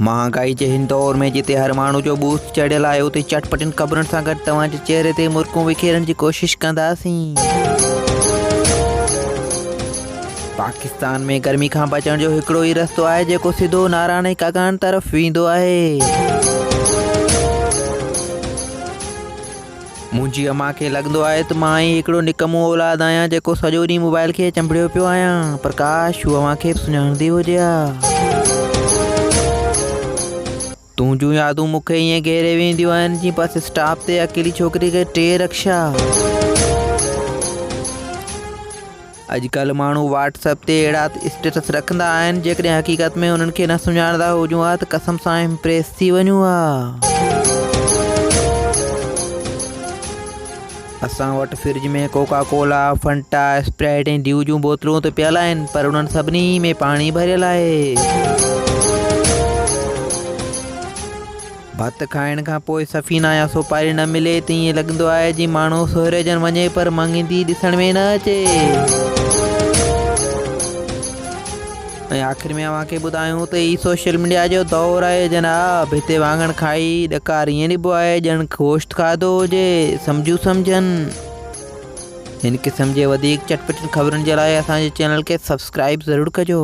महांगाई जे हिन दौर में जिते हर माण्हू जो बूथ चढ़ियल आहे उते चटपटियुनि ख़बरुनि सां गॾु तव्हांजे चहिरे ते मुर्कूं विखेरण जी कोशिश कंदासीं। पाकिस्तान में गर्मी खां बचण जो हिकिड़ो ई रस्तो आहे जेको सिधो नारायण कागान तरफ़ वेंदो आहे। मुंहिंजी अम्मा खे लॻंदो आहे त मां ई हिकिड़ो निकमो औलाद आहियां जेको सॼो ॾींहुं मोबाइल खे चंबड़ियो पियो आहियां, पर काश हू अव्हां खे सुञाणंदी हुजे हा। तुंहिंजूं यादूं मूंखे ईअं घेरे वेंदियूं आहिनि जीअं बस स्टॉप ते अकेली छोकिरी खे 3 रक्षा। अॼुकल्ह माण्हू व्हाट्सएप ते अहिड़ा स्टेटस रखंदा आहिनि जेकॾहिं हक़ीक़त में उन्हनि खे न सुञाणंदा हुजूं हा त कसम सां इम्प्रेस थी वञूं हा। असां वटि फ्रिज में कोका कोला, फंटा, स्प्राइट ऐं ड्यू जूं बोतलूं त पियल आहिनि, पर उन्हनि सभिनी में पाणी भरियल आहे। भत खाइण खां पोइ सफ़ीना या सोपारी न मिले त ईअं लॻंदो आहे जीअं माण्हू सोहरे जन वञे पर मंगंदी ॾिसण में न अचे। ऐं आख़िर में अव्हां खे ॿुधायूं त ही सोशल मीडिया जो दौरु आहे जनाब। हिते वाङण खाई ॾकार ईअं ॾिबो आहे ॼण गोश्त खाधो हुजे। सम्झनि। हिन क़िस्म जे वधीक चटपटियुनि ख़बरुनि जे लाइ असांजे चैनल खे सब्सक्राइब ज़रूरु कजो।